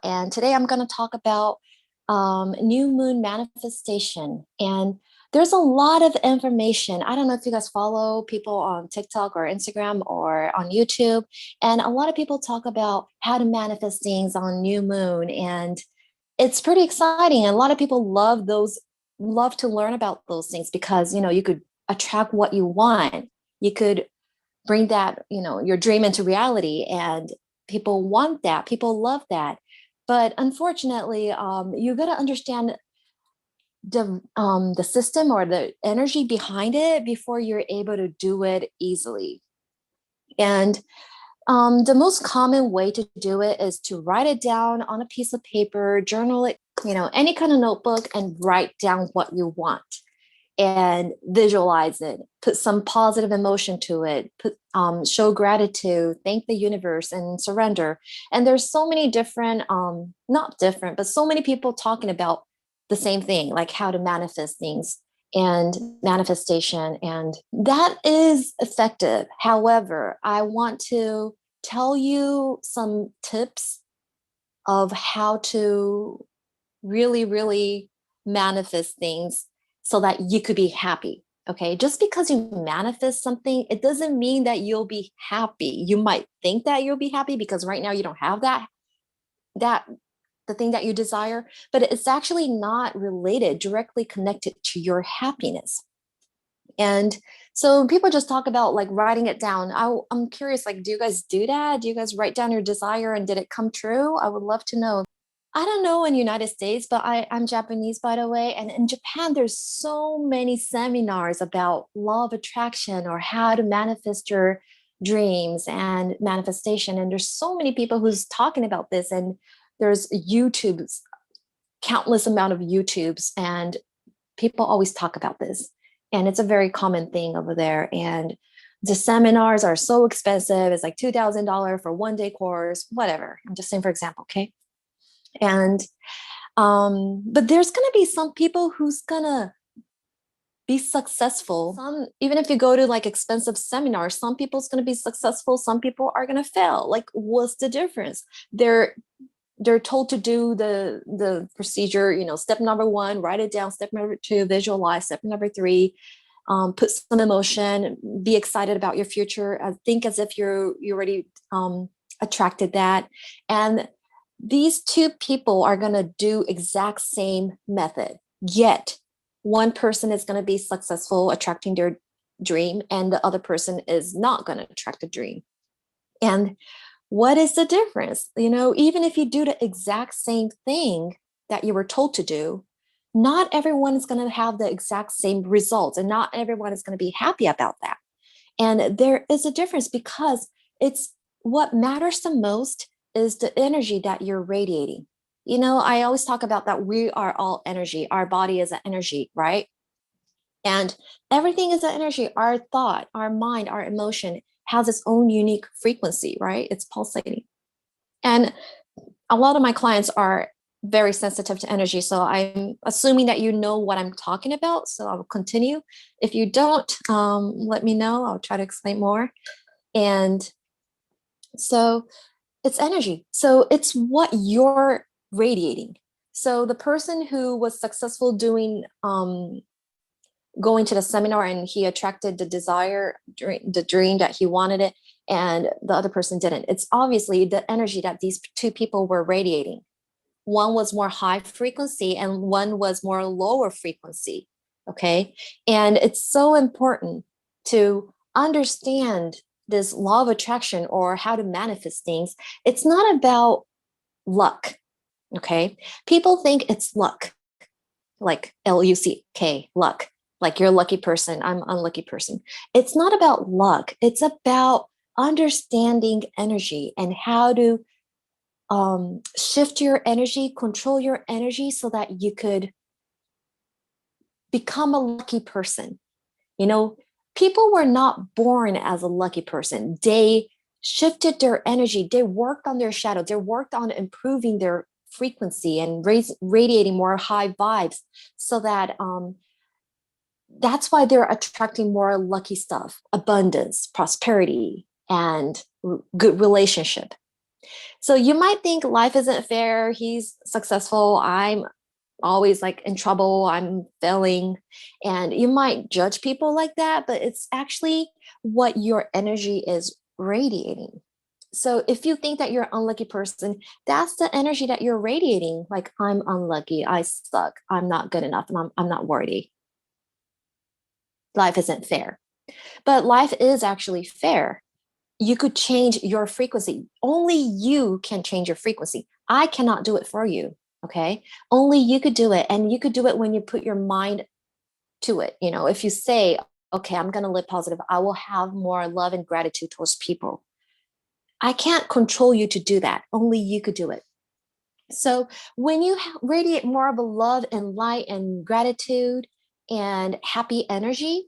and today I'm going to talk about new moon manifestation. And there's a lot of information. I don't know if you guys follow people on TikTok or Instagram or on YouTube, and a lot of people talk about how to manifest things on new moon, and it's pretty exciting. And a lot of people love to learn about those things because you could attract what you want. You could bring that your dream into reality, and people want that, people love that. But unfortunately, you got to understand the system or the energy behind it before you're able to do it easily. And the most common way to do it is to write it down on a piece of paper, journal it, any kind of notebook, and write down what you want and visualize it, put some positive emotion to it, show gratitude, thank the universe, and surrender. And there's so many different, not different, but so many people talking about the same thing, like how to manifest things and manifestation. And that is effective. However, I want to tell you some tips of how to really, really manifest things so that you could be happy. Okay. Just because you manifest something, it doesn't mean that you'll be happy. You might think that you'll be happy because right now you don't have that the thing that you desire, but it's actually not related, directly connected to your happiness. And so people just talk about like writing it down. I'm curious, like, do you guys do that? Do you guys write down your desire and did it come true? I would love to know. I don't know in United States, but I'm Japanese, by the way. And in Japan, there's so many seminars about law of attraction or how to manifest your dreams and manifestation. And there's so many people who's talking about this. And there's YouTube's, countless amount of YouTubes, and people always talk about this. And it's a very common thing over there. And the seminars are so expensive. It's like $2,000 for 1 day course, whatever. I'm just saying, for example, okay? And but there's gonna be some people who's gonna be successful. Some, even if you go to like expensive seminars, some people's gonna be successful, some people are gonna fail. Like, what's the difference? They're told to do the procedure, step number one, write it down, step number two, visualize, step number three, put some emotion, be excited about your future, think as if you already attracted that. And these two people are going to do exact same method, yet one person is going to be successful attracting their dream and the other person is not going to attract a dream. And what is the difference? Even if you do the exact same thing that you were told to do, not everyone is going to have the exact same results, and not everyone is going to be happy about that. And there is a difference because it's what matters the most is the energy that you're radiating. I always talk about that we are all energy. Our body is an energy, right? And everything is an energy. Our thought, our mind, our emotion has its own unique frequency, right? It's pulsating. And a lot of my clients are very sensitive to energy. So I'm assuming that you know what I'm talking about. So I will continue. If you don't, let me know. I'll try to explain more. And so it's energy. So it's what you're radiating. So the person who was successful doing going to the seminar and he attracted the desire, the dream that he wanted it, and the other person didn't. It's obviously the energy that these two people were radiating. One was more high frequency and one was more lower frequency. Okay. And it's so important to understand this law of attraction or how to manifest things. It's not about luck. Okay. People think it's luck, like Luck, luck. Like you're a lucky person, I'm an unlucky person. It's not about luck. It's about understanding energy and how to shift your energy, control your energy so that you could become a lucky person. People were not born as a lucky person. They shifted their energy. They worked on their shadow. They worked on improving their frequency and radiating more high vibes so that that's why they're attracting more lucky stuff, abundance, prosperity, and good relationship. So you might think life isn't fair. He's successful. I'm always like in trouble. I'm failing. And you might judge people like that, but it's actually what your energy is radiating. So if you think that you're an unlucky person, that's the energy that you're radiating. Like, I'm unlucky. I suck. I'm not good enough. And I'm not worthy. Life isn't fair. But life is actually fair. You could change your frequency. Only you can change your frequency. I cannot do it for you. Okay. Only you could do it. And you could do it when you put your mind to it. If you say, okay, I'm going to live positive, I will have more love and gratitude towards people. I can't control you to do that. Only you could do it. So when you radiate more of a love and light and gratitude and happy energy,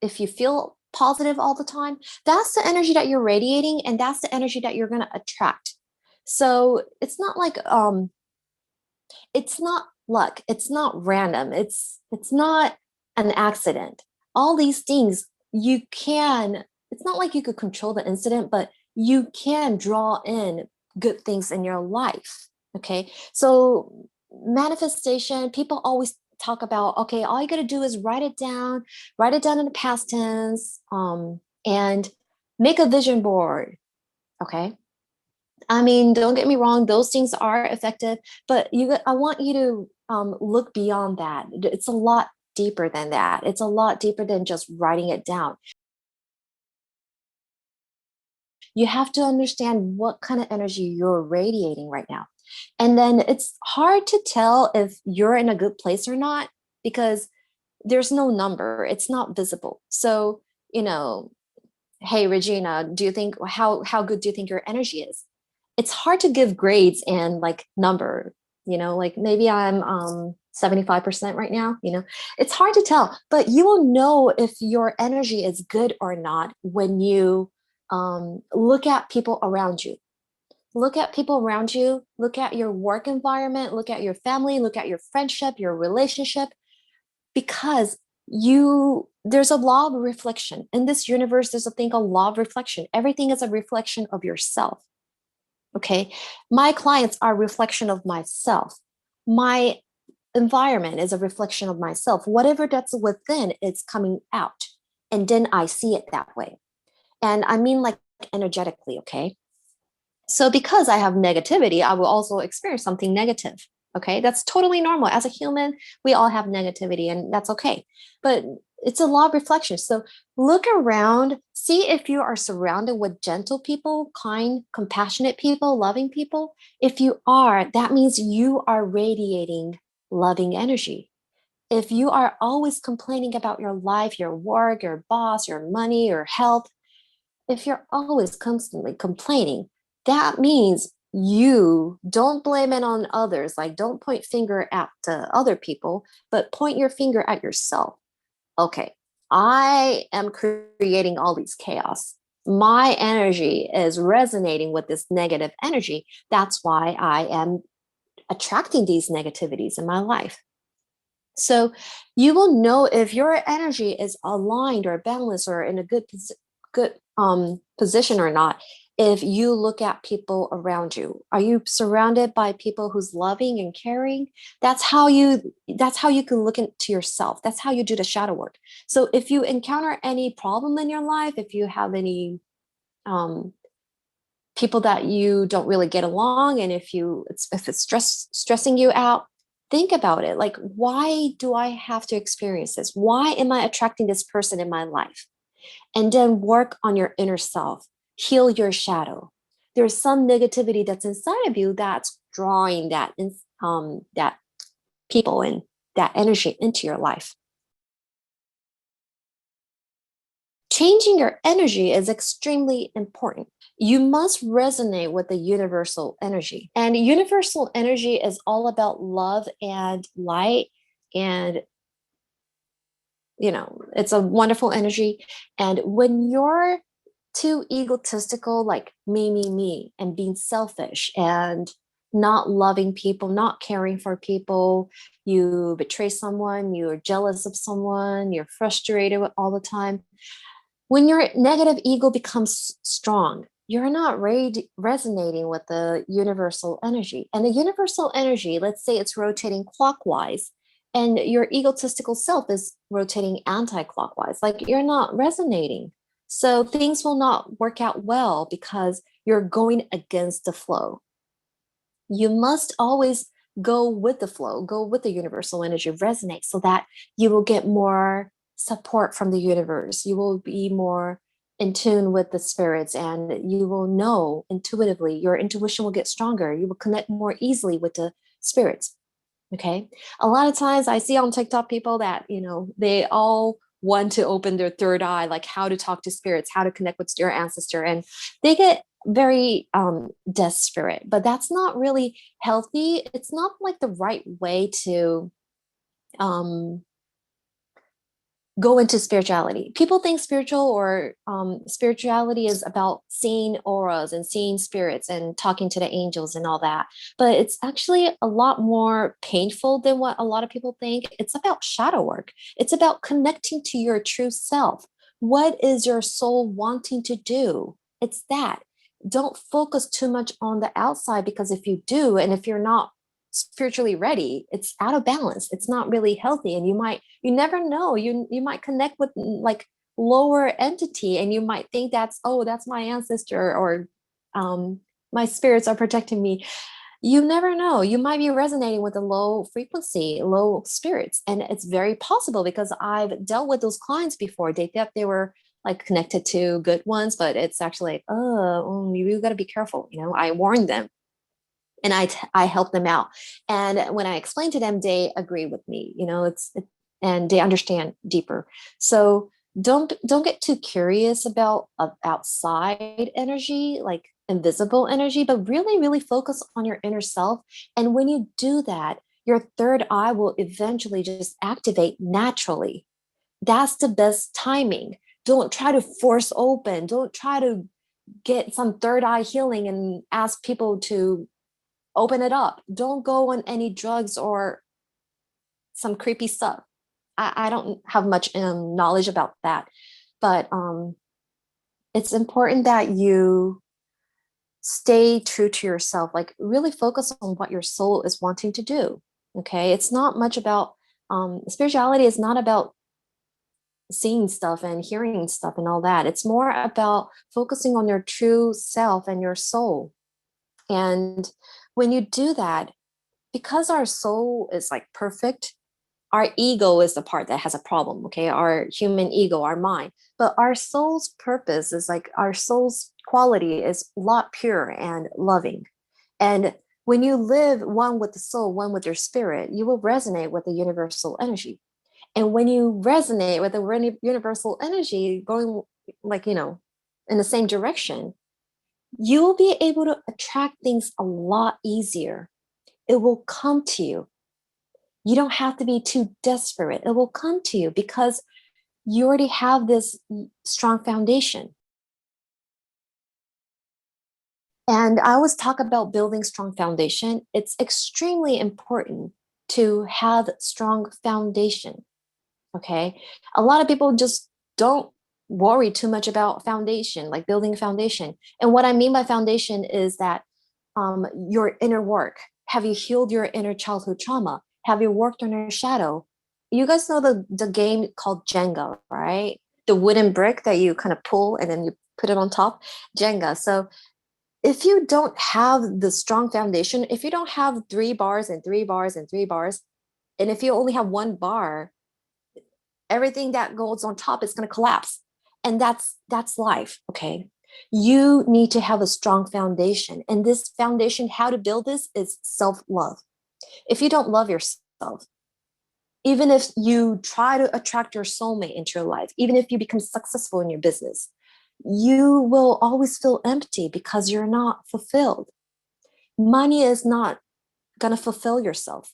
if you feel positive all the time, that's the energy that you're radiating, and that's the energy that you're going to attract. So it's not luck, it's not random, it's not an accident. All these things you can, it's not like you could control the incident, but you can draw in good things in your life. Okay, so manifestation, people always talk about, okay, all you got to do is write it down in the past tense, and make a vision board. Okay, I mean, don't get me wrong, those things are effective, but I want you to look beyond that. It's a lot deeper than that. It's a lot deeper than just writing it down. You have to understand what kind of energy you're radiating right now. And then it's hard to tell if you're in a good place or not, because there's no number, it's not visible. So, you know, hey Regina, do you think, how good do you think your energy is? It's hard to give grades and like number, like maybe I'm 75% right now. It's hard to tell, but you will know if your energy is good or not when you look at people around you. Look at people around you, look at your work environment, look at your family, look at your friendship, your relationship, because there's a law of reflection in this universe. There's a thing called law of reflection. Everything is a reflection of yourself. Okay, my clients are a reflection of myself. My environment is a reflection of myself. Whatever that's within, it's coming out, and then I see it that way. And I mean, like, energetically. Okay, so because I have negativity, I will also experience something negative. Okay, that's totally normal. As a human, we all have negativity, and that's okay. But it's a law of reflection. So look around, see if you are surrounded with gentle people, kind, compassionate people, loving people. If you are, that means you are radiating loving energy. If you are always complaining about your life, your work, your boss, your money, your health, if you're always constantly complaining, that means you don't blame it on others. Like, don't point finger at other people, but point your finger at yourself. Okay, I am creating all these chaos. My energy is resonating with this negative energy. That's why I am attracting these negativities in my life. So you will know if your energy is aligned or balanced or in a good position or not if you look at people around you. Are you surrounded by people who's loving and caring? That's how you can look into yourself. That's how you do the shadow work. So if you encounter any problem in your life, if you have any um, people that you don't really get along, and if it's stressing you out, think about it. Like, why do I have to experience this? Why am I attracting this person in my life? And then work on your inner self, heal your shadow. There's some negativity that's inside of you that's drawing that people and that energy into your life. Changing your energy is extremely important. You must resonate with the universal energy. And universal energy is all about love and light. And, it's a wonderful energy. And when you're too egotistical, like me, and being selfish and not loving people, not caring for people, you betray someone, you're jealous of someone, you're frustrated all the time. When your negative ego becomes strong, you're not resonating with the universal energy. And the universal energy, let's say it's rotating clockwise, and your egotistical self is rotating anti-clockwise. Like you're not resonating. So things will not work out well because you're going against the flow. You must always go with the flow, go with the universal energy, resonate so that you will get more support from the universe. You will be more in tune with the spirits and you will know intuitively. Your intuition will get stronger. You will connect more easily with the spirits. Okay. A lot of times I see on TikTok people that, they all want to open their third eye, like how to talk to spirits, how to connect with your ancestor. And they get very desperate, but that's not really healthy. It's not like the right way to um, go into spirituality. People think spirituality is about seeing auras and seeing spirits and talking to the angels and all that. But it's actually a lot more painful than what a lot of people think. It's about shadow work. It's about connecting to your true self. What is your soul wanting to do? It's that. Don't focus too much on the outside, because if you do, and if you're not spiritually ready, it's out of balance. It's not really healthy, and you never know, you might connect with like lower entity, and you might think that's my ancestor, or my spirits are protecting me. You never know, you might be resonating with a low frequency, low spirits, and it's very possible because I've dealt with those clients before. They thought they were like connected to good ones, but it's actually like, oh, you got to be careful. I warned them, and I help them out. And when I explain to them, they agree with me. And they understand deeper. So don't get too curious about outside energy, like invisible energy, but really, really focus on your inner self. And when you do that, your third eye will eventually just activate naturally. That's the best timing. Don't try to force open. Don't try to get some third eye healing and ask people to open it up. Don't go on any drugs or some creepy stuff. I don't have much knowledge about that, but it's important that you stay true to yourself. Like really focus on what your soul is wanting to do. Okay, it's not much about spirituality. Is not about seeing stuff and hearing stuff and all that. It's more about focusing on your true self and your soul. And when you do that, because our soul is like perfect, our ego is the part that has a problem. Okay, our human ego, our mind, but our soul's purpose is like, our soul's quality is a lot pure and loving. And when you live one with the soul, one with your spirit, you will resonate with the universal energy. And when you resonate with the universal energy going, like, in the same direction, you will be able to attract things a lot easier. It will come to you. You don't have to be too desperate. It will come to you because you already have this strong foundation. And I always talk about building strong foundation. It's extremely important to have strong foundation. Okay. A lot of people just don't worry too much about foundation, like building a foundation. And what I mean by foundation is that your inner work. Have you healed your inner childhood trauma? Have you worked on your shadow? You guys know the game called Jenga, right? The wooden brick that you kind of pull and then you put it on top, Jenga. So if you don't have the strong foundation, if you don't have 3 bars and 3 bars and 3 bars, and if you only have 1 bar, everything that goes on top is going to collapse. And that's life. Okay, you need to have a strong foundation, and this foundation, how to build this, is self-love. If you don't love yourself, even if you try to attract your soulmate into your life, even if you become successful in your business, you will always feel empty because you're not fulfilled. Money is not going to fulfill yourself.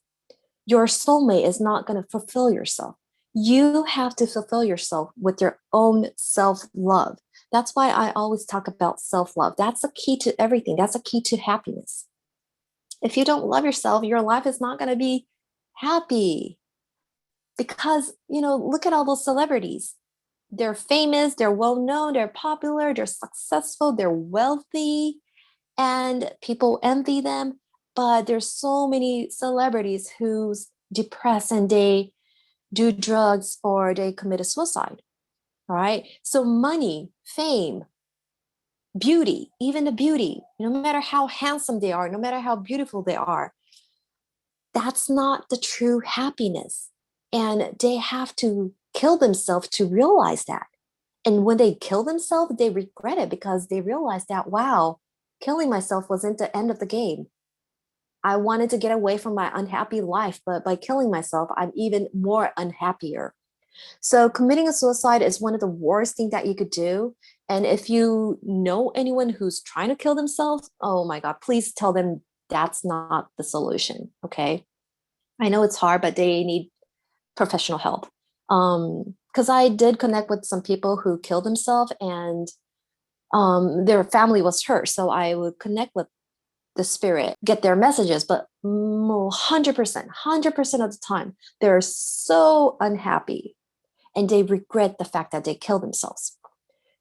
Your soulmate is not going to fulfill yourself. You have to fulfill yourself with your own self-love. That's why I always talk about self-love. That's the key to everything. That's a key to happiness. If you don't love yourself, your life is not going to be happy. Because, look at all those celebrities. They're famous, they're well known, they're popular, they're successful, they're wealthy, and people envy them. But there's so many celebrities who's depressed and they do drugs or they commit a suicide. All right. So money, fame, beauty, even the beauty, no matter how handsome they are, no matter how beautiful they are, that's not the true happiness. And they have to kill themselves to realize that. And when they kill themselves, they regret it because they realize that, wow, killing myself wasn't the end of the game. I wanted to get away from my unhappy life, but by killing myself, I'm even more unhappier. So committing a suicide is one of the worst things that you could do. And if you know anyone who's trying to kill themselves, oh my God, please tell them that's not the solution. Okay. I know it's hard, but they need professional help. Because I did connect with some people who killed themselves and their family was hurt. So I would connect with the spirit, get their messages, but 100% of the time, they're so unhappy and they regret the fact that they killed themselves.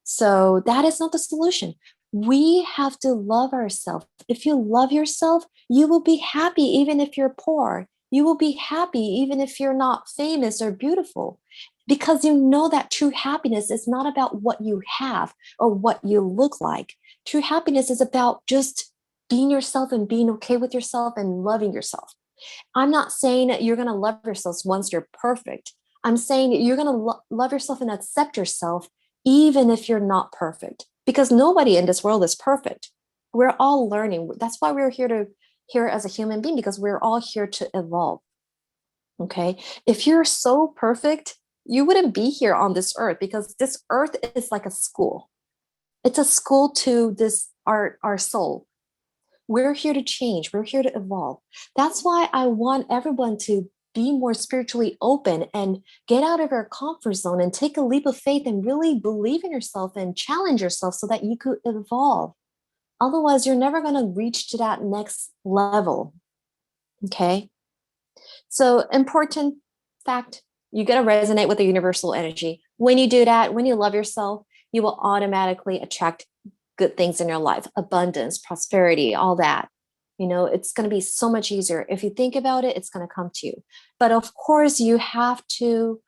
So that is not the solution. We have to love ourselves. If you love yourself, you will be happy even if you're poor. You will be happy even if you're not famous or beautiful, because you know that true happiness is not about what you have or what you look like. True happiness is about just being yourself and being okay with yourself and loving yourself. I'm not saying that you're going to love yourself once you're perfect. I'm saying you're going to love yourself and accept yourself even if you're not perfect, because nobody in this world is perfect. We're all learning. That's why we're here as a human being, because we're all here to evolve. Okay? If you're so perfect, you wouldn't be here on this earth, because this earth is like a school. It's a school to this our soul. We're here to change. We're here to evolve. That's why I want everyone to be more spiritually open and get out of your comfort zone and take a leap of faith and really believe in yourself and challenge yourself so that you could evolve. Otherwise, you're never going to reach to that next level. Okay. So, important fact, you got to resonate with the universal energy. When you do that, when you love yourself, you will automatically attract good things in your life, abundance, prosperity, all that. You know, it's going to be so much easier. If you think about it, it's going to come to you. But of course, you have to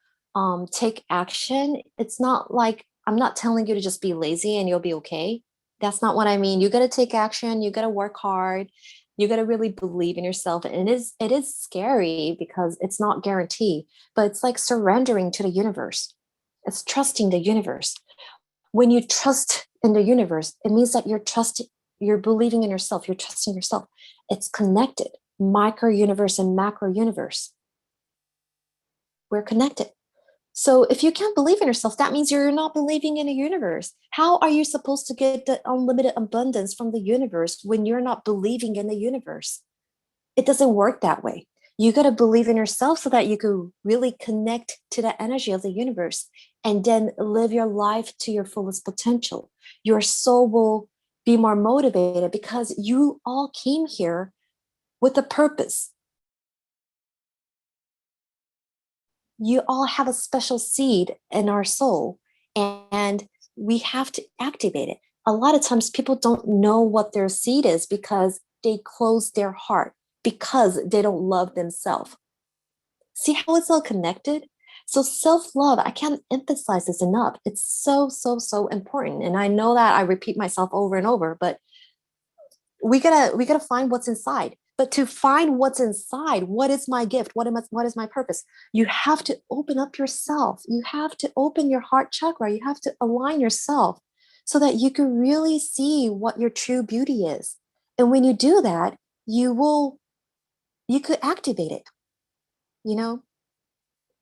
take action. It's not like I'm not telling you to just be lazy and you'll be okay. That's not what I mean. You got to take action. You got to work hard. You got to really believe in yourself. And it is scary because it's not guaranteed, but it's like surrendering to the universe. It's trusting the universe. When you trust in the universe, it means that you're believing in yourself, you're trusting yourself. It's connected. Micro universe and macro universe. We're connected. So if you can't believe in yourself, that means you're not believing in the universe. How are you supposed to get the unlimited abundance from the universe when you're not believing in the universe? It doesn't work that way. You got to believe in yourself so that you can really connect to the energy of the universe and then live your life to your fullest potential. Your soul will be more motivated because you all came here with a purpose. You all have a special seed in our soul, and we have to activate it. A lot of times people don't know what their seed is because they close their heart, because they don't love themselves. See how it's all connected? So self-love, I can't emphasize this enough. It's so, so, so important. And I know that I repeat myself over and over, but we gotta find what's inside. But to find what's inside, what is my gift? What is my purpose? You have to open up yourself. You have to open your heart chakra. You have to align yourself so that you can really see what your true beauty is. And when you do that, you could activate it, you know?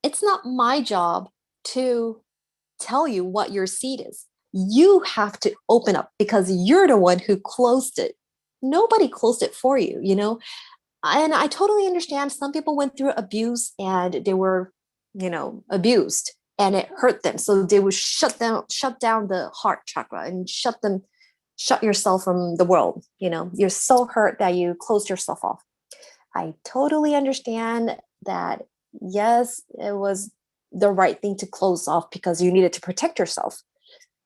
It's not my job to tell you what your seed is. You have to open up because you're the one who closed it. Nobody closed it for you, you know? And I totally understand some people went through abuse and they were, abused and it hurt them. So they would shut down the heart chakra and shut yourself from the world. You know, you're so hurt that you closed yourself off. I totally understand that. Yes, it was the right thing to close off because you needed to protect yourself.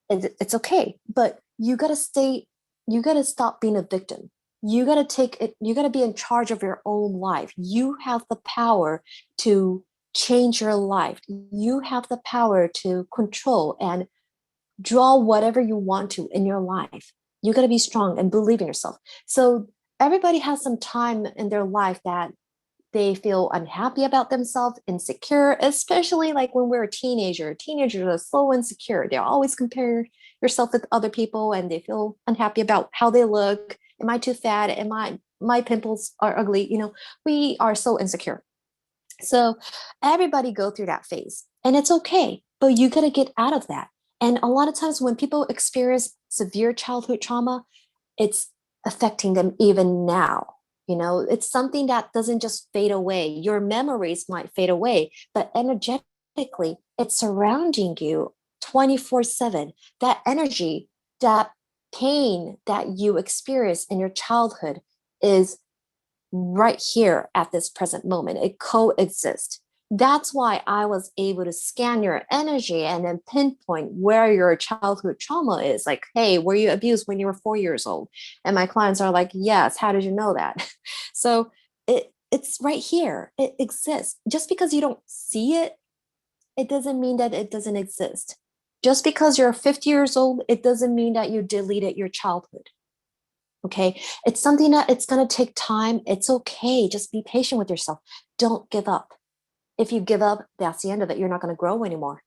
It's okay, but you got to stop being a victim. You got to take it, you got to be in charge of your own life. You have the power to change your life. You have the power to control and draw whatever you want to in your life. You got to be strong and believe in yourself. So everybody has some time in their life that they feel unhappy about themselves, insecure, especially like when we're a teenager. Teenagers are so insecure. They always compare yourself with other people and they feel unhappy about how they look. Am I too fat? Am I my pimples are ugly? We are so insecure. So everybody go through that phase and it's okay, but you got to get out of that. And a lot of times when people experience severe childhood trauma, it's affecting them even now. It's something that doesn't just fade away. Your memories might fade away, but energetically, it's surrounding you 24/7. That energy, that pain that you experience in your childhood is right here at this present moment. It coexists. That's why I was able to scan your energy and then pinpoint where your childhood trauma is. Like, hey, were you abused when you were 4 years old? And my clients are like, yes. How did you know that? So it's right here. It exists. Just because you don't see it, it doesn't mean that it doesn't exist. Just because you're 50 years old, it doesn't mean that you deleted your childhood. Okay. It's something that it's going to take time. It's okay. Just be patient with yourself. Don't give up. If you give up, that's the end of it. You're not going to grow anymore.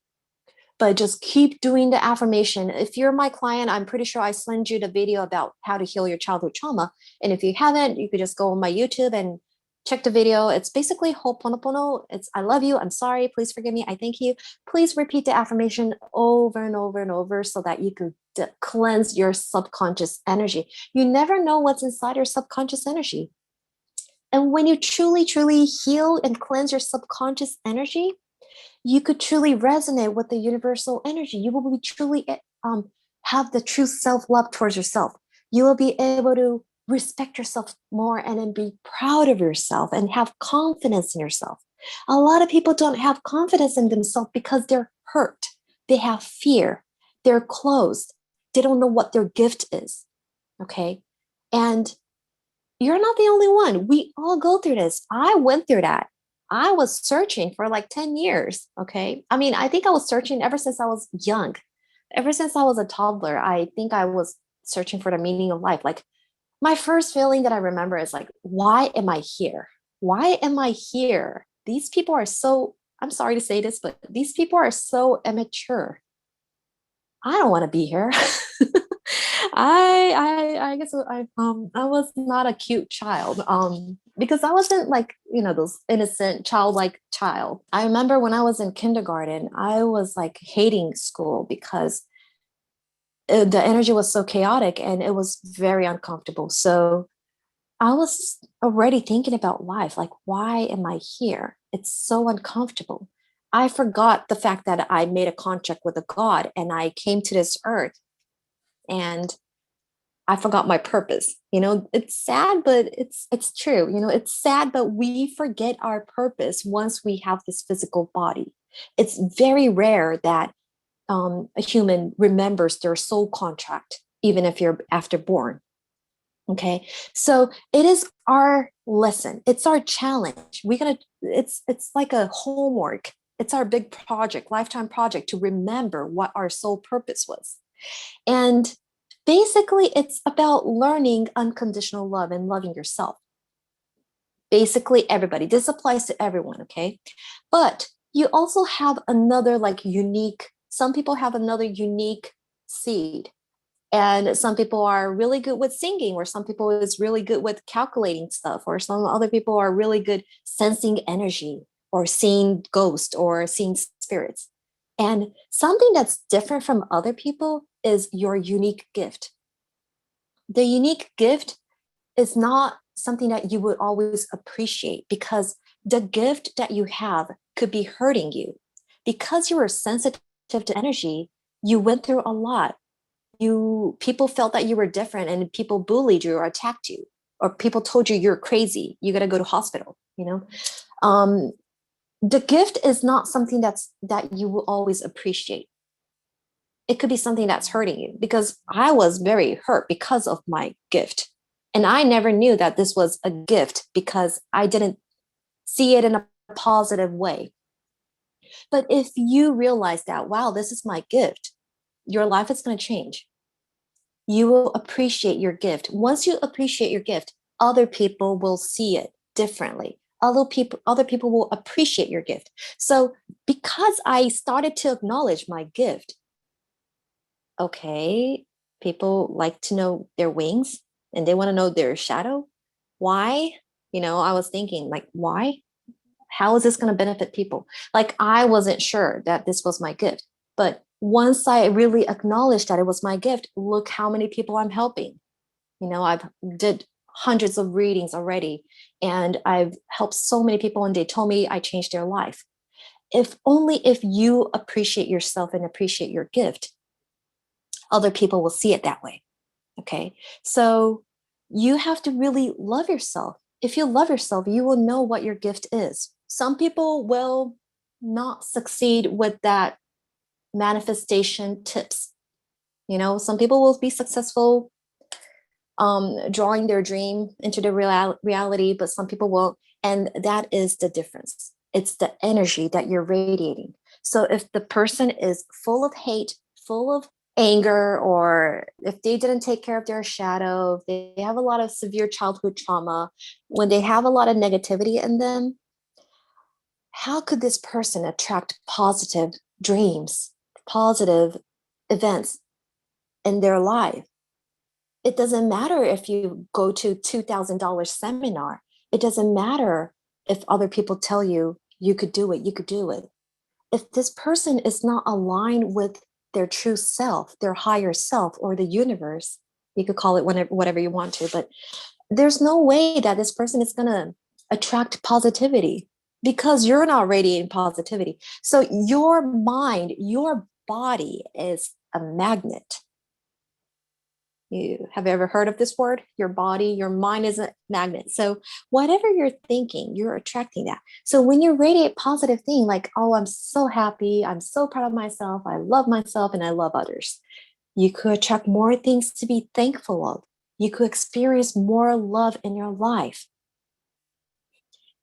But just keep doing the affirmation. If you're my client, I'm pretty sure I send you the video about how to heal your childhood trauma. And if you haven't, you could just go on my YouTube and check the video. It's basically Ho'oponopono. It's I love you. I'm sorry. Please forgive me. I thank you. Please repeat the affirmation over and over and over so that you could cleanse your subconscious energy. You never know what's inside your subconscious energy. And when you truly, truly heal and cleanse your subconscious energy, you could truly resonate with the universal energy. You will be truly have the true self-love towards yourself. You will be able to respect yourself more and then be proud of yourself and have confidence in yourself. A lot of people don't have confidence in themselves because they're hurt. They have fear. They're closed. They don't know what their gift is. Okay. And you're not the only one. We all go through this. I went through that. I was searching for like 10 years. Okay. I mean, I think I was searching ever since I was young. Ever since I was a toddler, I think I was searching for the meaning of life. Like my first feeling that I remember is like, why am I here? Why am I here? These people are so, I'm sorry to say this, but these people are so immature. I don't want to be here. I guess I was not a cute child because I wasn't like those innocent childlike child. I remember when I was in kindergarten, I was like hating school because the energy was so chaotic and it was very uncomfortable. So I was already thinking about life, like why am I here? It's so uncomfortable. I forgot the fact that I made a contract with a God and I came to this earth and I forgot my purpose. It's sad, but it's true. It's sad, but we forget our purpose once we have this physical body. It's very rare that a human remembers their soul contract, even if you're after born. Okay, so it is our lesson. It's our challenge. It's like a homework. It's our big project, lifetime project to remember what our soul purpose was. And basically, it's about learning unconditional love and loving yourself. Basically, everybody. This applies to everyone, okay? But you also have another some people have another unique seed. And some people are really good with singing, or some people is really good with calculating stuff, or some other people are really good sensing energy or seeing ghosts or seeing spirits. And something that's different from other people is your unique gift. The unique gift is not something that you would always appreciate because the gift that you have could be hurting you. Because you were sensitive to energy, you went through a lot. People felt that you were different and people bullied you or attacked you, or people told you you're crazy, you got to go to hospital. um The gift is not something that you will always appreciate. It could be something that's hurting you, because I was very hurt because of my gift. And I never knew that this was a gift because I didn't see it in a positive way. But if you realize that, wow, this is my gift, your life is going to change. You will appreciate your gift. Once you appreciate your gift, other people will see it differently. Other people will appreciate your gift. So because I started to acknowledge my gift, okay, people like to know their wings and they want to know their shadow. Why? I was thinking, like, why? How is this going to benefit people? Like, I wasn't sure that this was my gift. But once I really acknowledged that it was my gift, look how many people I'm helping. I've did hundreds of readings already, and I've helped so many people, and they told me I changed their life. If you appreciate yourself and appreciate your gift, other people will see it that way. Okay. So you have to really love yourself. If you love yourself, you will know what your gift is. Some people will not succeed with that manifestation tips. Some people will be successful drawing their dream into the reality, but some people won't. And that is the difference. It's the energy that you're radiating. So if the person is full of hate, full of anger, or if they didn't take care of their shadow, if they have a lot of severe childhood trauma, when they have a lot of negativity in them, how could this person attract positive dreams, positive events in their life? It doesn't matter if you go to $2,000 seminar. It doesn't matter if other people tell you you could do it, you could do it. If this person is not aligned with their true self, their higher self, or the universe, you could call it whatever you want to, but there's no way that this person is going to attract positivity, because you're not radiating positivity. So your mind, your body is a magnet. You have you ever heard of this word? Your body, your mind is a magnet. So whatever you're thinking, you're attracting that. So when you radiate positive thing, like, oh, I'm so happy, I'm so proud of myself, I love myself, and I love others, you could attract more things to be thankful of. You could experience more love in your life.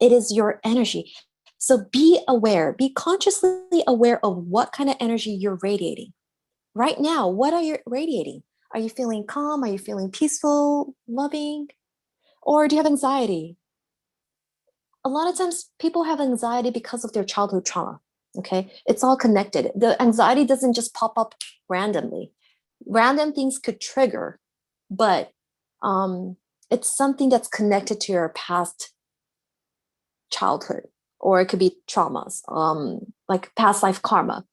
It is your energy. So be aware, be consciously aware of what kind of energy you're radiating. Right now, what are you radiating? Are you feeling calm? Are you feeling peaceful, loving? Or do you have anxiety? A lot of times people have anxiety because of their childhood trauma. Okay. It's all connected. The anxiety doesn't just pop up randomly. Random things could trigger, but um, it's something that's connected to your past childhood, or it could be traumas, like past life karma.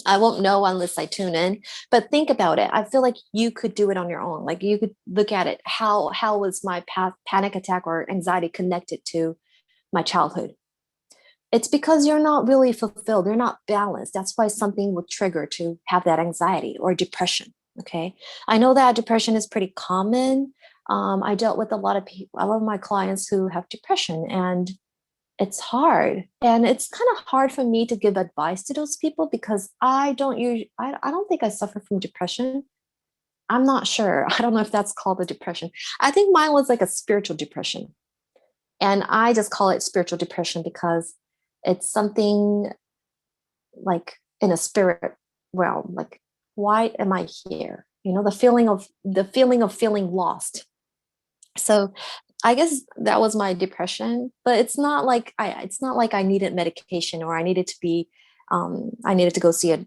I won't know unless I tune in, but think about it. I feel like you could do it on your own. Like, you could look at it. How was my panic attack or anxiety connected to my childhood? It's because you're not really fulfilled. You're not balanced. That's why something would trigger to have that anxiety or depression. Okay. I know that depression is pretty common. I dealt with a lot of people, a lot of my clients who have depression, and it's hard. And it's kind of hard for me to give advice to those people, because I don't think I suffer from depression. I'm not sure. I don't know if that's called a depression. I think mine was like a spiritual depression. And I just call it spiritual depression because it's something like in a spirit realm. Like, why am I here? The feeling of feeling lost. So I guess that was my depression, but it's not like I needed medication, or I needed to go see a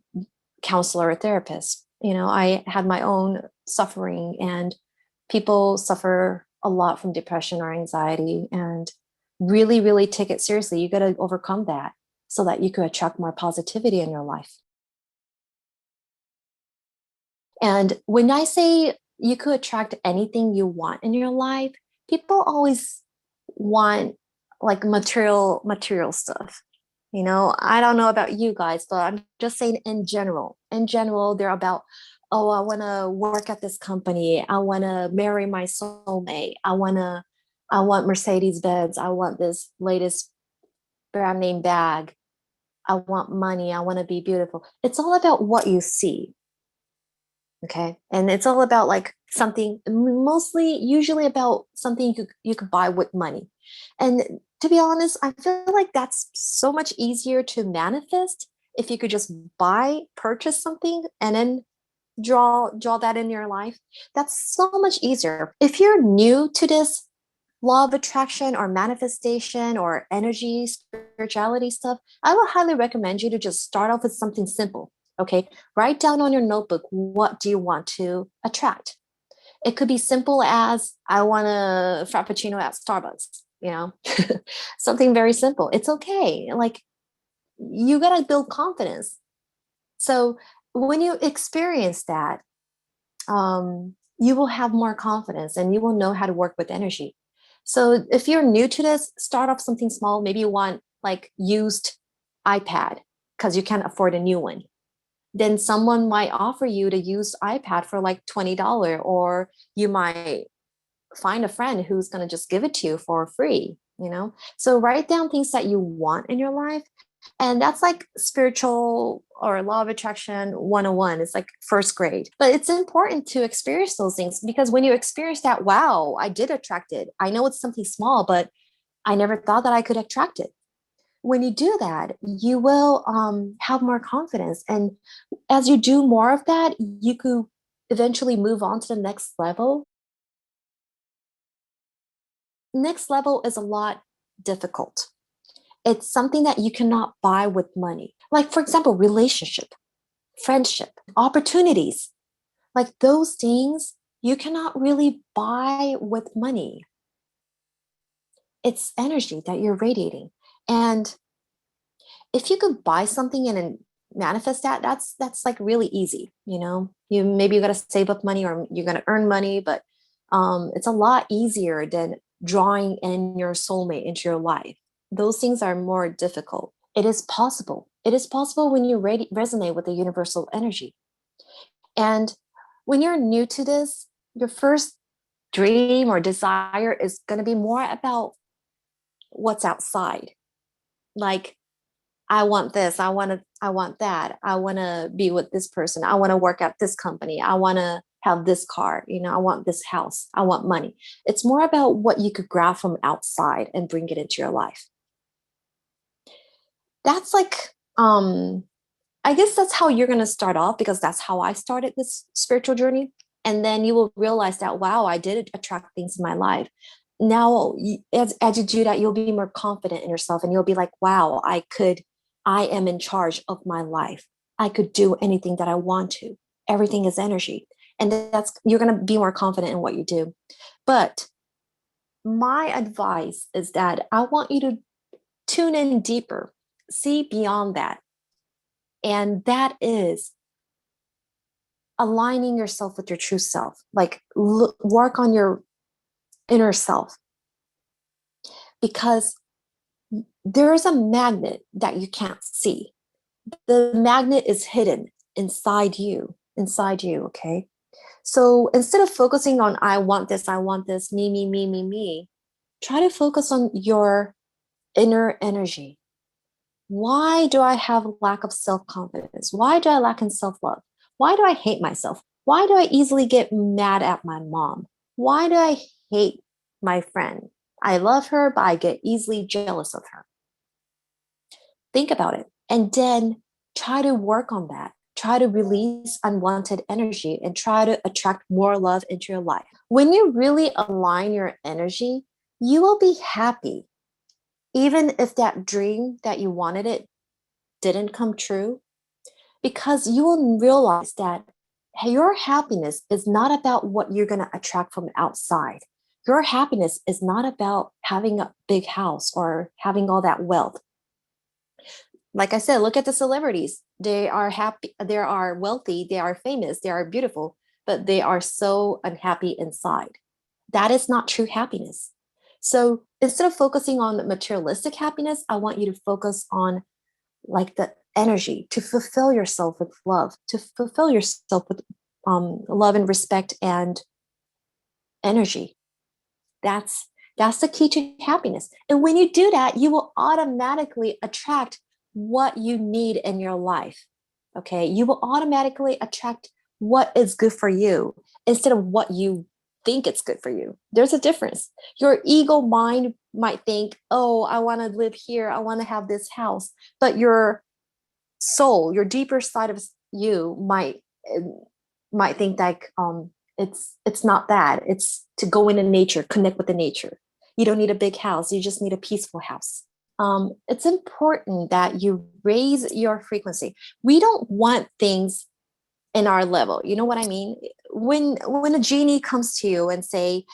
counselor or therapist. I had my own suffering, and people suffer a lot from depression or anxiety, and really, really take it seriously. You got to overcome that so that you could attract more positivity in your life. And when I say you could attract anything you want in your life, people always want like material stuff. I don't know about you guys, but I'm just saying in general. In general, they're about, oh, I want to work at this company. I want to marry my soulmate. I want Mercedes Benz. I want this latest brand name bag. I want money. I want to be beautiful. It's all about what you see. Okay. And it's all about like something mostly usually about something you could buy with money. And to be honest, I feel like that's so much easier to manifest if you could just purchase something and then draw that in your life. That's so much easier. If you're new to this law of attraction or manifestation or energy spirituality stuff, I would highly recommend you to just start off with something simple. Okay, write down on your notebook, what do you want to attract? It could be simple as I want a frappuccino at Starbucks, you know, something very simple. It's okay. Like, you got to build confidence. So when you experience that, you will have more confidence and you will know how to work with energy. So if you're new to this, start off something small. Maybe you want like used iPad because you can't afford a new one. Then someone might offer you to use iPad for like $20, or you might find a friend who's going to just give it to you for free, you know? So write down things that you want in your life. And that's like spiritual or law of attraction 101. It's like first grade. But it's important to experience those things because when you experience that, wow, I did attract it. I know it's something small, but I never thought that I could attract it. When you do that, you will have more confidence. And as you do more of that, you could eventually move on to the next level. Next level is a lot difficult. It's something that you cannot buy with money. Like, for example, relationship, friendship, opportunities, like those things you cannot really buy with money. It's energy that you're radiating. And if you could buy something and then manifest that, that's like really easy. You know, you got to save up money or you're going to earn money, but it's a lot easier than drawing in your soulmate into your life. Those things are more difficult. It is possible. It is possible when you resonate with the universal energy. And when you're new to this, your first dream or desire is going to be more about what's outside. Like, I want this, I want that. I want to be with this person. I want to work at this company. I want to have this car, you know, I want this house. I want money. It's more about what you could grab from outside and bring it into your life. That's like I guess that's how you're going to start off because that's how I started this spiritual journey. And then you will realize that, wow, I did attract things in my life. Now, as you do that, you'll be more confident in yourself and you'll be like, wow, I am in charge of my life. I could do anything that I want to. Everything is energy. And you're going to be more confident in what you do. But my advice is that I want you to tune in deeper, see beyond that. And that is aligning yourself with your true self, like work on your inner self, because there is a magnet that you can't see. The magnet is hidden inside you. Okay, so instead of focusing on I want this, me, try to focus on your inner energy. Why do I have a lack of self-confidence? Why do I lack in self-love? Why do I hate myself? Why do I easily get mad at my mom? Why do I hate my friend? I love her, but I get easily jealous of her. Think about it and then try to work on that. Try to release unwanted energy and try to attract more love into your life. When you really align your energy, you will be happy. Even if that dream that you wanted it didn't come true, because you will realize that your happiness is not about what you're going to attract from outside. Your happiness is not about having a big house or having all that wealth. Like I said, look at the celebrities. They are happy, they are wealthy, they are famous, they are beautiful, but they are so unhappy inside. That is not true happiness. So instead of focusing on materialistic happiness, I want you to focus on like the energy to fulfill yourself with love, to fulfill yourself with love and respect and energy. That's the key to happiness. And when you do that, you will automatically attract what you need in your life. Okay. You will automatically attract what is good for you instead of what you think it's good for you. There's a difference. Your ego mind might think, oh, I want to live here. I want to have this house. But your soul, your deeper side of you might think like it's not that. It's to go into nature, connect with the nature. You don't need a big house. You just need a peaceful house. It's important that you raise your frequency. We don't want things in our level. You know what I mean? When a genie comes to you and say,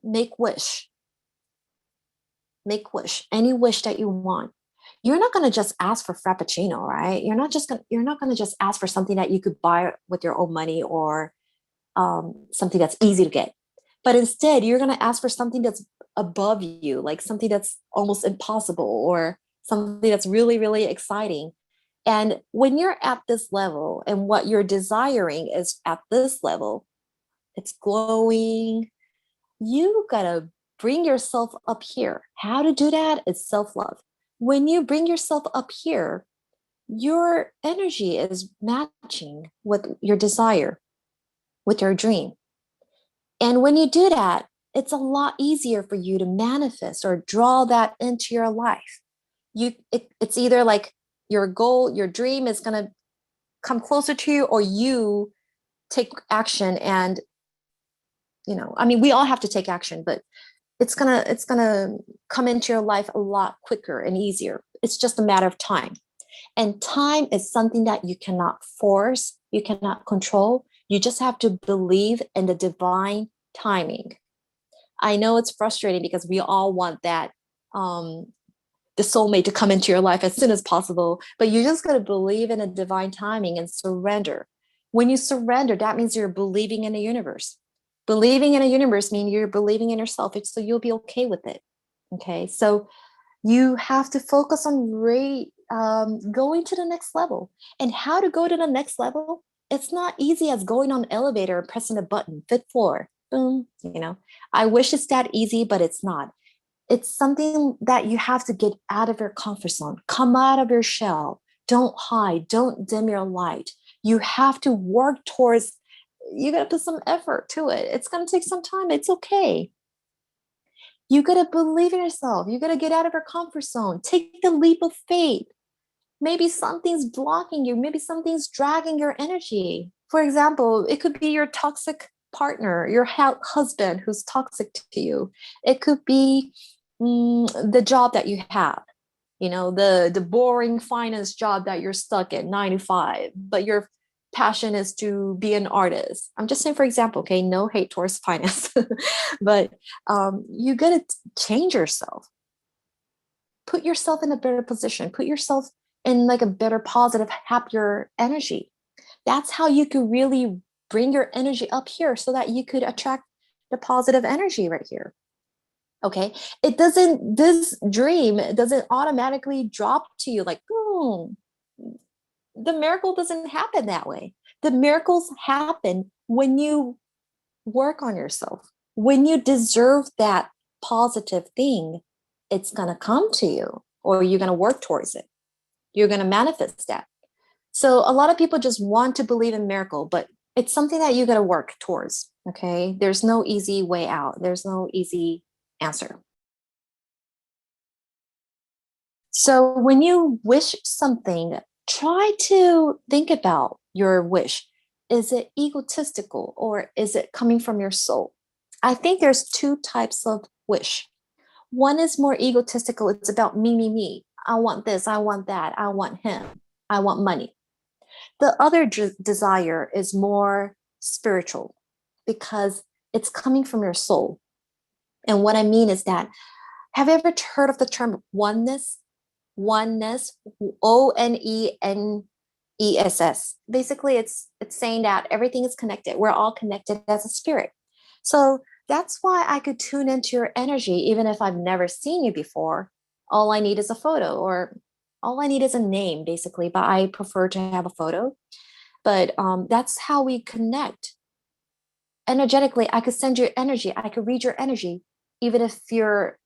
make wish, any wish that you want. You're not going to just ask for frappuccino, right? You're not going to just ask for something that you could buy with your own money, or something that's easy to get. But instead, you're going to ask for something that's above you, like something that's almost impossible, or something that's really, really exciting. And when you're at this level and what you're desiring is at this level, it's glowing. You got to bring yourself up here. How to do that is self love. When you bring yourself up here, your energy is matching with your desire, with your dream. And when you do that, it's a lot easier for you to manifest or draw that into your life. It's either like your goal, your dream is going to come closer to you, or you take action. And I mean, we all have to take action, but it's gonna come into your life a lot quicker and easier. It's just a matter of time. And time is something that you cannot force, you cannot control. You just have to believe in the divine timing. I know it's frustrating because we all want that, the soulmate to come into your life as soon as possible, but you just got to believe in a divine timing and surrender. When you surrender, that means you're believing in the universe. Believing in a universe means you're believing in yourself, so you'll be okay with it. Okay, so you have to focus on going to the next level. And how to go to the next level? It's not easy as going on an elevator and pressing a button, fifth floor, boom. I wish it's that easy, but it's not. It's something that you have to get out of your comfort zone, come out of your shell. Don't hide, don't dim your light. You have to work towards, you got to put some effort to it. It's going to take some time. It's okay. You got to believe in yourself. You got to get out of your comfort zone. Take the leap of faith. Maybe something's blocking you. Maybe something's dragging your energy. For example, it could be your toxic partner, your husband who's toxic to you. It could be the job that you have, the boring finance job that you're stuck in 9 to 5, but your passion is to be an artist. I'm just saying, for example, okay, no hate towards finance, but you got to change yourself. Put yourself in a better position. Put yourself in like a better, positive, happier energy. That's how you could really bring your energy up here so that you could attract the positive energy right here. Okay. This dream doesn't automatically drop to you like, boom. The miracle doesn't happen that way. The miracles happen when you work on yourself. When you deserve that positive thing, it's going to come to you, or you're going to work towards it. You're going to manifest that. So a lot of people just want to believe in miracle, but it's something that you got to work towards. Okay. There's no easy way out. There's no easy answer. So when you wish something, try to think about your wish. Is it egotistical, or is it coming from your soul? I think there's two types of wish. One is more egotistical. It's about me, me, me. I want this. I want that. I want him. I want money. The other desire is more spiritual because it's coming from your soul. And what I mean is that, have you ever heard of the term oneness? Oneness, ONENESS. Basically, it's saying that everything is connected. We're all connected as a spirit. So that's why I could tune into your energy, even if I've never seen you before. All I need is a photo, or all I need is a name, basically. But I prefer to have a photo. But that's how we connect. Energetically, I could send you energy. I could read your energy, even if you're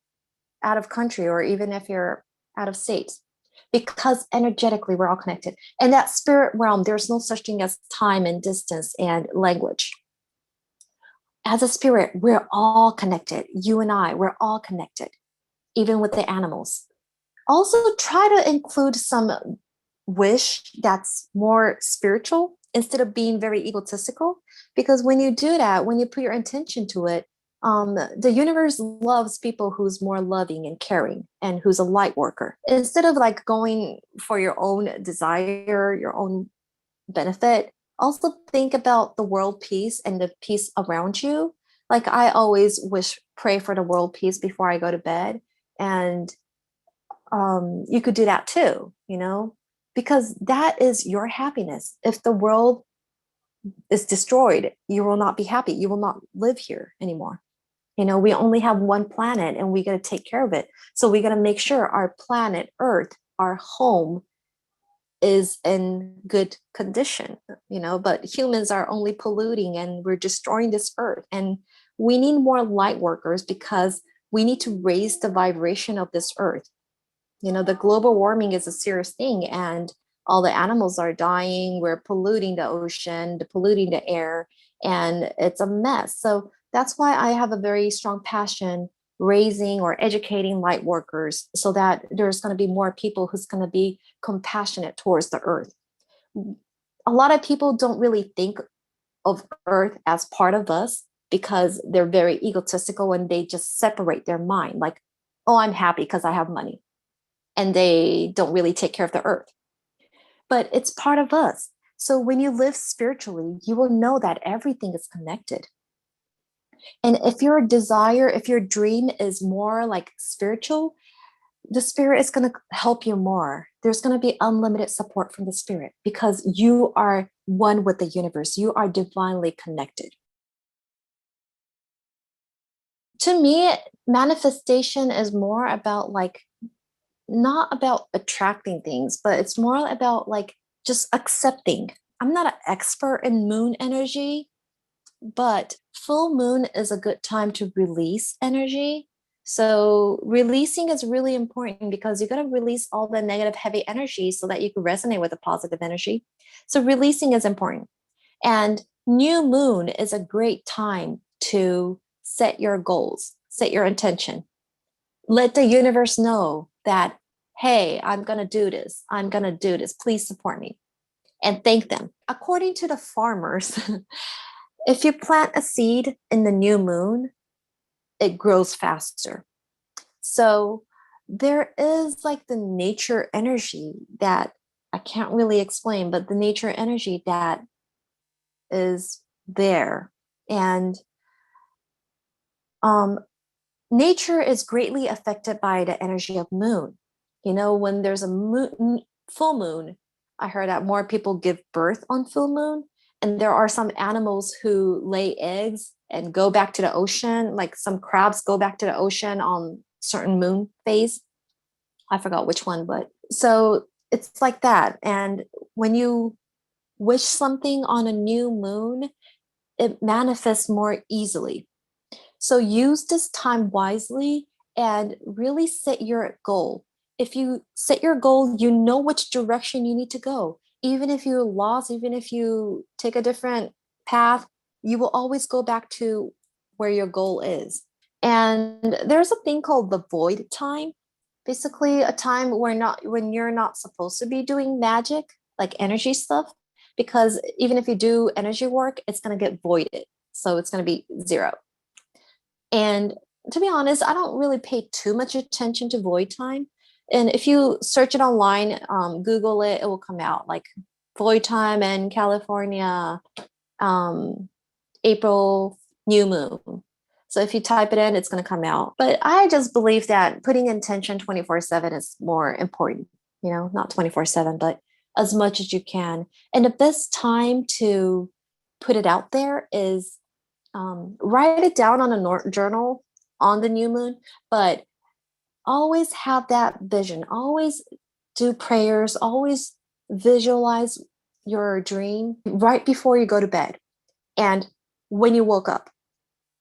out of country or even if you're out of state, because energetically we're all connected. And that spirit realm, there's no such thing as time and distance and language. As a spirit, we're all connected. You and I, we're all connected, even with the animals. Also, try to include some wish that's more spiritual instead of being very egotistical. Because when you do that, when you put your intention to it, the universe loves people who's more loving and caring and who's a light worker. Instead of like going for your own desire, your own benefit, also think about the world peace and the peace around you. Like I always pray for the world peace before I go to bed. And you could do that too, because that is your happiness. If the world is destroyed, you will not be happy. You will not live here anymore. We only have one planet and we got to take care of it. So we got to make sure our planet, Earth, our home is in good condition, but humans are only polluting and we're destroying this Earth. And we need more light workers because we need to raise the vibration of this Earth. The global warming is a serious thing and all the animals are dying. We're polluting the ocean, polluting the air, and it's a mess. So that's why I have a very strong passion raising or educating light workers so that there's going to be more people who's going to be compassionate towards the earth. A lot of people don't really think of earth as part of us because they're very egotistical and they just separate their mind like, oh, I'm happy because I have money. And they don't really take care of the earth. But it's part of us. So when you live spiritually, you will know that everything is connected. And if your desire, if your dream is more like spiritual, the spirit is going to help you more. There's going to be unlimited support from the spirit because you are one with the universe. You are divinely connected. To me, manifestation is more about like, not about attracting things, but it's more about like just accepting. I'm not an expert in moon energy, but full moon is a good time to release energy. So releasing is really important because you got to release all the negative heavy energy so that you can resonate with the positive energy. So releasing is important. And new moon is a great time to set your goals, set your intention. Let the universe know that, hey, I'm going to do this. I'm going to do this. Please support me. And thank them. According to the farmers, if you plant a seed in the new moon, it grows faster. So there is like the nature energy that I can't really explain, but the nature energy that is there. And nature is greatly affected by the energy of moon. When there's a full moon, I heard that more people give birth on full moon. And there are some animals who lay eggs and go back to the ocean, like some crabs go back to the ocean on certain moon phase. I forgot which one, but so it's like that. And when you wish something on a new moon, it manifests more easily. So use this time wisely and really set your goal. If you set your goal, you know which direction you need to go. Even if you're lost, even if you take a different path, you will always go back to where your goal is. And there's a thing called the void time. Basically, a time when you're not supposed to be doing magic, like energy stuff, because even if you do energy work, it's going to get voided. So it's going to be zero. And to be honest, I don't really pay too much attention to void time. And if you search it online, Google it, it will come out like void time in California, April new moon. So if you type it in, it's going to come out. But I just believe that putting intention 24/7 is more important, not 24/7, but as much as you can. And the best time to put it out there is write it down on a journal on the new moon, but always have that vision. Always do prayers. Always visualize your dream right before you go to bed and when you woke up.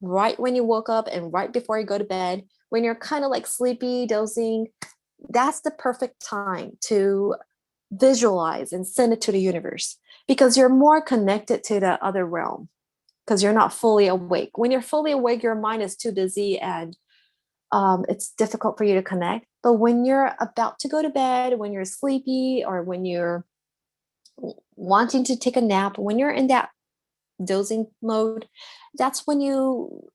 right when you woke up and right before you go to bed, when you're kind of like sleepy, dozing, that's the perfect time to visualize and send it to the universe, because you're more connected to the other realm, because you're not fully awake. When you're fully awake, your mind is too busy and it's difficult for you to connect. But when you're about to go to bed, when you're sleepy, or when you're wanting to take a nap, when you're in that dozing mode, that's when you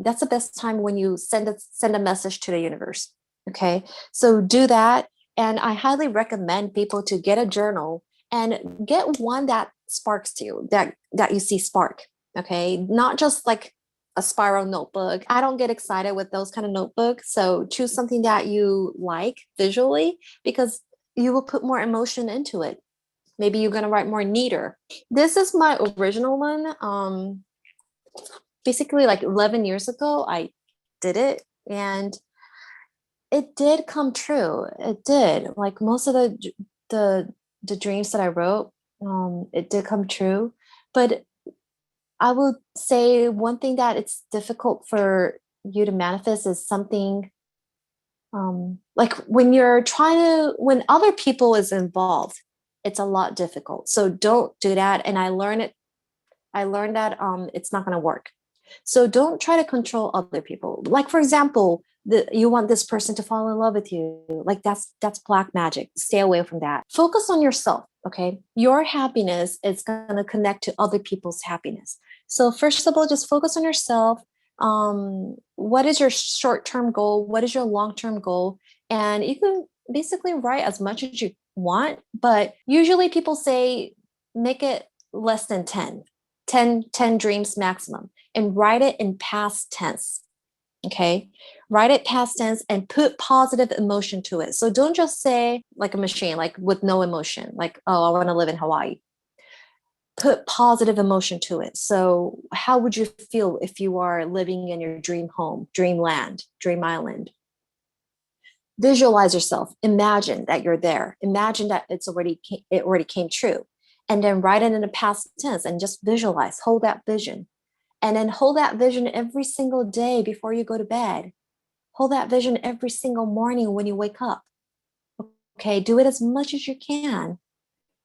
that's the best time when you send a message to the universe. Okay, so do that. And I highly recommend people to get a journal, and get one that sparks to you, that you see spark. Okay, not just like a spiral notebook. I don't get excited with those kind of notebooks, so choose something that you like visually, because you will put more emotion into it. Maybe you're going to write more neater. This is my original one. Basically, like 11 years ago, I did it, and it did come true. It did. Like most of the the dreams that I wrote, it did come true. But I would say one thing that it's difficult for you to manifest is something, like when you're trying to, when other people is involved, it's a lot difficult. So don't do that. And I learned that it's not going to work. So don't try to control other people. Like for example, you want this person to fall in love with you. Like that's black magic. Stay away from that. Focus on yourself. Okay, your happiness is going to connect to other people's happiness. So first of all, just focus on yourself. What is your short-term goal? What is your long-term goal? And you can basically write as much as you want, but usually people say make it less than 10 dreams maximum, and write it in past tense. Okay, write it past tense and put positive emotion to it. So don't just say like a machine, like with no emotion, like, oh, I want to live in Hawaii. Put positive emotion to it. So how would you feel if you are living in your dream home, dreamland, dream island? Visualize yourself. Imagine that you're there. Imagine that it already came true. And then write it in the past tense and just visualize, hold that vision. And then hold that vision every single day before you go to bed. Hold that vision every single morning when you wake up. Okay, do it as much as you can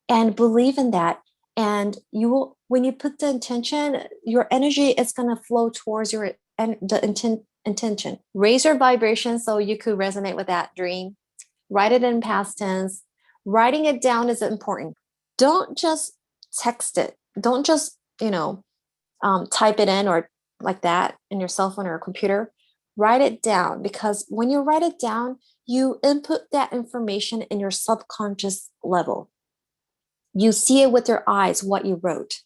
and believe in that. And you will, when you put the intention, your energy is going to flow towards the intention. Raise your vibration so you could resonate with that dream. Write it in past tense. Writing it down is important. Don't just text it. Don't just, type it in or like that in your cell phone or computer. Write it down, because when you write it down, you input that information in your subconscious level. You see it with your eyes, what you wrote.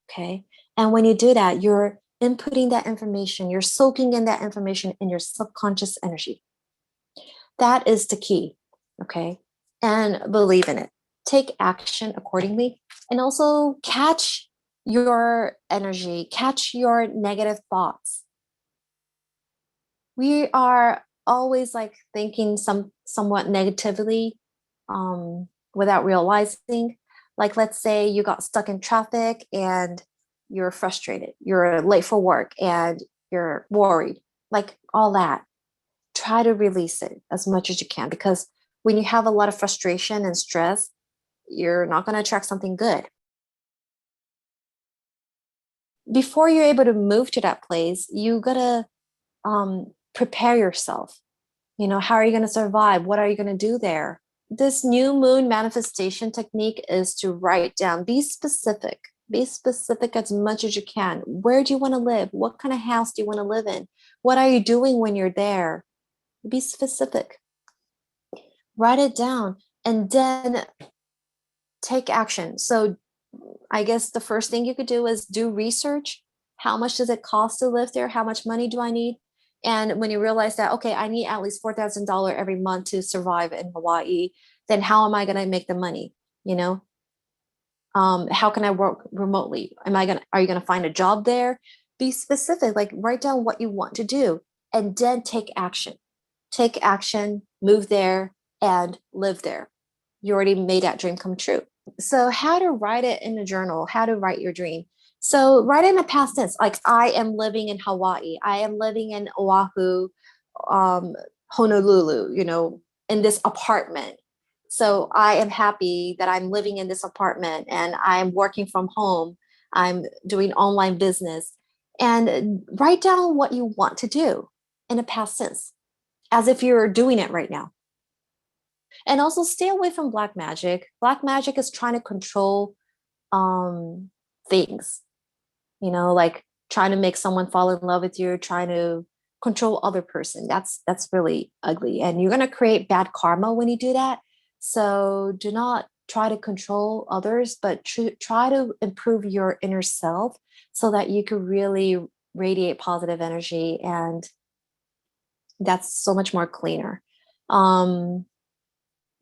Okay. And when you do that, you're inputting that information, you're soaking in that information in your subconscious energy. That is the key. Okay. And believe in it. Take action accordingly. And also catch your energy, catch your negative thoughts. We are always like thinking somewhat negatively, without realizing. Like let's say you got stuck in traffic and you're frustrated, you're late for work and you're worried, like all that. Try to release it as much as you can, because when you have a lot of frustration and stress, you're not going to attract something good. Before you're able to move to that place, you gotta prepare yourself. How are you going to survive? What are you going to do there? This new moon manifestation technique is to write down, be specific. Be specific as much as you can. Where do you want to live? What kind of house do you want to live in? What are you doing when you're there? Be specific. Write it down and then take action. So I guess the first thing you could do is do research. How much does it cost to live there? How much money do I need? And when you realize that, okay, I need at least $4,000 every month to survive in Hawaii, then how am I going to make the money? How can I work remotely? Are you going to find a job there? Be specific, like write down what you want to do and then take action. Take action, move there and live there. You already made that dream come true. So how to write it in a journal, how to write your dream. So right in the past tense, like I am living in Hawaii, I am living in Oahu, um, Honolulu, in this apartment. So I am happy that I'm living in this apartment and I'm working from home. I'm doing online business. And write down what you want to do in a past tense, as if you're doing it right now. And also stay away from black magic. Black magic is trying to control um, things, like trying to make someone fall in love with you, trying to control other person. That's really ugly, and you're going to create bad karma when you do that. So do not try to control others, but try to improve your inner self so that you could really radiate positive energy, and that's so much more cleaner. um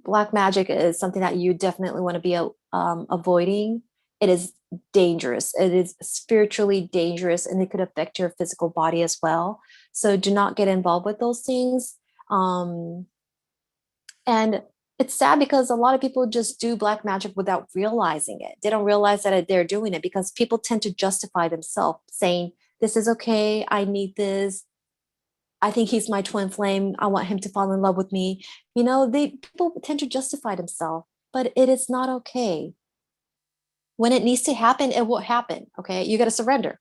Black magic is something that you definitely want to be avoiding. It is dangerous. It is spiritually dangerous, and it could affect your physical body as well. So do not get involved with those things. Um, and it's sad because a lot of people just do black magic without realizing it. They don't realize that they're doing it because people tend to justify themselves, saying, "This is okay. I need this. I think he's my twin flame. I want him to fall in love with me." They people tend to justify themselves, but it is not okay. When it needs to happen, it will happen. Okay. You got to surrender.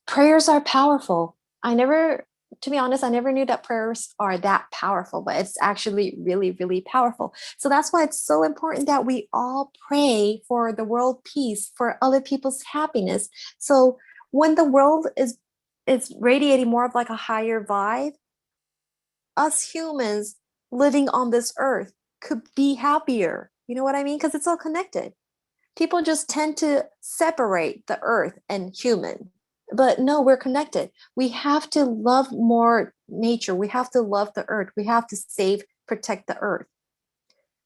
Prayers are powerful. To be honest, I never knew that prayers are that powerful, but it's actually really, really powerful. So that's why it's so important that we all pray for the world peace, for other people's happiness. So when the world is radiating more of like a higher vibe, us humans living on this earth could be happier. You know what I mean? Because it's all connected. People just tend to separate the earth and human. But no, we're connected. We have to love more nature. We have to love the earth. We have to protect the earth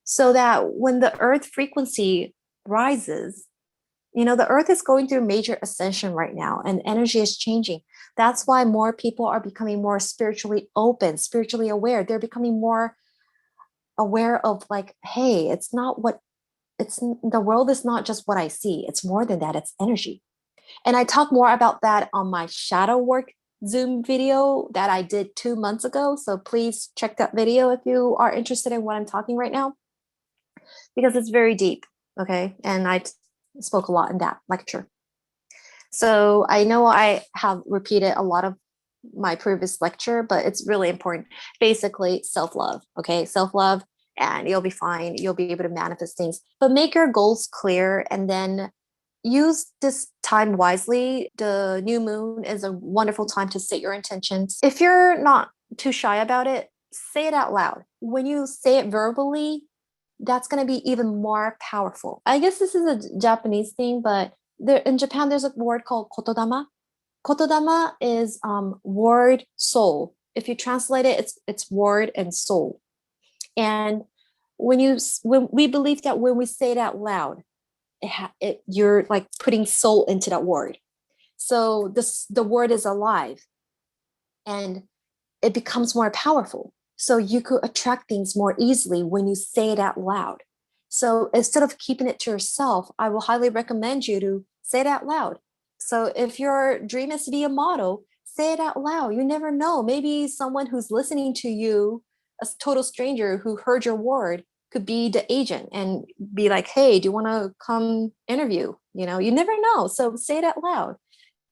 so that when the earth frequency rises, the earth is going through major ascension right now and energy is changing. That's why more people are becoming more spiritually open, spiritually aware. They're becoming more aware of like, hey, it's the world is not just what I see. It's more than that. It's energy. And I talk more about that on my shadow work Zoom video that I did 2 months ago. So please check that video if you are interested in what I'm talking right now, because it's very deep. Okay. And I spoke a lot in that lecture. So I know I have repeated a lot of my previous lecture, but it's really important. Basically, self love. Okay. Self love, and you'll be fine. You'll be able to manifest things, but make your goals clear and then use this time wisely. The new moon is a wonderful time to set your intentions. If you're not too shy about it, say it out loud. When you say it verbally, that's going to be even more powerful. I guess this is a Japanese thing, but in Japan, there's a word called kotodama. Kotodama is word soul. If you translate it, it's word and soul. And when we believe that when we say it out loud, you're like putting soul into that word. So the word is alive and it becomes more powerful. So you could attract things more easily when you say it out loud. So instead of keeping it to yourself, I will highly recommend you to say it out loud. So if your dream is to be a model, say it out loud. You never know. Maybe someone who's listening to you, a total stranger who heard your word, could be the agent and be like, "Hey, do you want to come interview?" You never know. So say it out loud.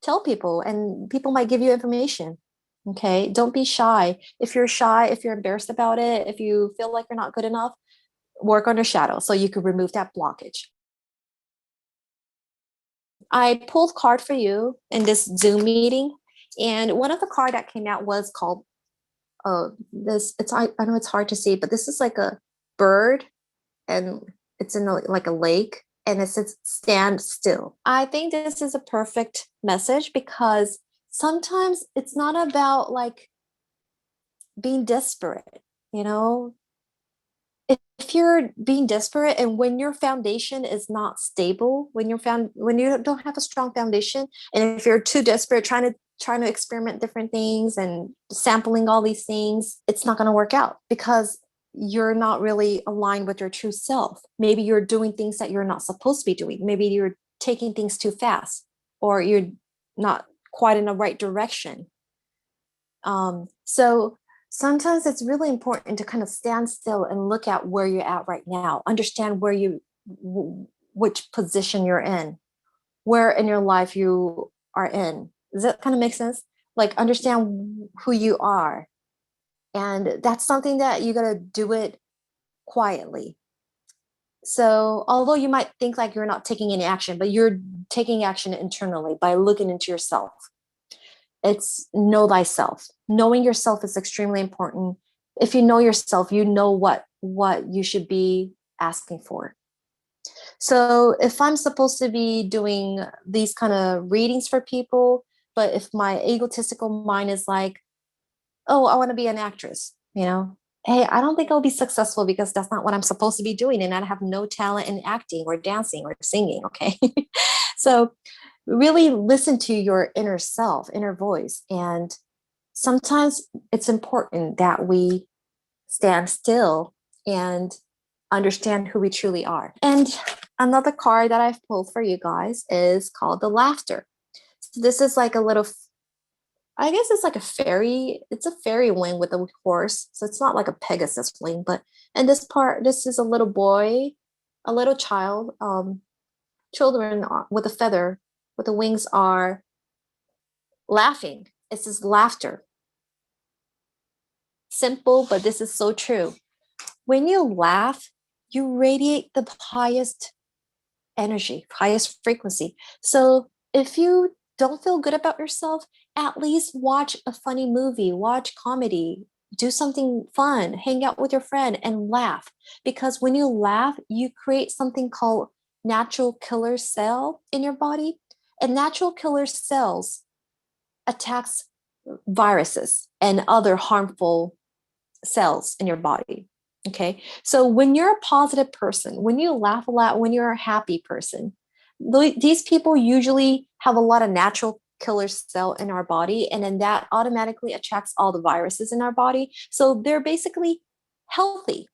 Tell people, and people might give you information. Okay. Don't be shy. If you're shy, if you're embarrassed about it, if you feel like you're not good enough, work on your shadow so you can remove that blockage. I pulled card for you in this Zoom meeting, and one of the card that came out was called this. I know it's hard to see, but this is like a bird, and it's in like a lake, and it says stand still. I think this is a perfect message because sometimes it's not about like being desperate, you know if you're being desperate and when your foundation is not stable, when you don't have a strong foundation, and if you're too desperate trying to experiment different things and sampling all these things, it's not going to work out because you're not really aligned with your true self. Maybe you're doing things that you're not supposed to be doing. Maybe you're taking things too fast, or you're not quite in the right direction. So sometimes it's really important to kind of stand still and look at where you're at right now, understand which position you're in, where in your life you are in. Does that kind of make sense? Like understand who you are. And that's something that you got to do it quietly. So, although you might think like you're not taking any action, but you're taking action internally by looking into yourself. It's know thyself. Knowing yourself is extremely important. If you know yourself, you know what you should be asking for. So, if I'm supposed to be doing these kind of readings for people, but if my egotistical mind is like, oh, I want to be an actress, hey, I don't think I'll be successful because that's not what I'm supposed to be doing. And I have no talent in acting or dancing or singing. Okay. So really listen to your inner self, inner voice. And sometimes it's important that we stand still and understand who we truly are. And another card that I've pulled for you guys is called the laughter. So this is like a little, I guess it's like a fairy. It's a fairy wing with a horse. So it's not like a Pegasus wing, but in this part, this is a little boy, a little child. Children with a feather, with the wings are laughing. It's this laughter. Simple, but this is so true. When you laugh, you radiate the highest energy, highest frequency. So if you don't feel good about yourself, at least watch a funny movie, watch comedy, do something fun, hang out with your friend and laugh. Because when you laugh, you create something called natural killer cell in your body. And natural killer cells attacks viruses and other harmful cells in your body. Okay. So when you're a positive person, when you laugh a lot, when you're a happy person, these people usually have a lot of natural killer cell in our body. And then that automatically attracts all the viruses in our body. So they're basically healthy.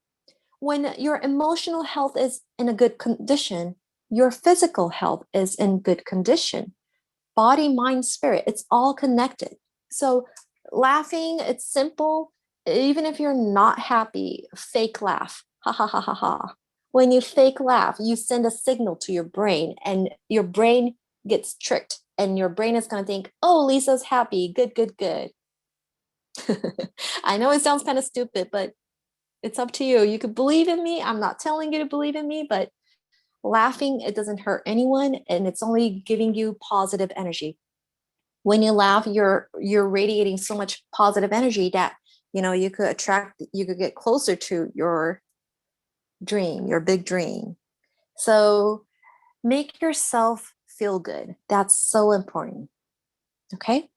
When your emotional health is in a good condition, your physical health is in good condition. Body, mind, spirit, it's all connected. So laughing, it's simple. Even if you're not happy, fake laugh. Ha ha ha ha ha. When you fake laugh, you send a signal to your brain, and your brain gets tricked. And your brain is going to think, oh, Lisa's happy. Good, good, good. I know it sounds kind of stupid, but it's up to you. You could believe in me. I'm not telling you to believe in me, but laughing, it doesn't hurt anyone, and it's only giving you positive energy. When you laugh, you're radiating so much positive energy that you could get closer to your dream, your big dream. So make yourself feel good. That's so important. Okay.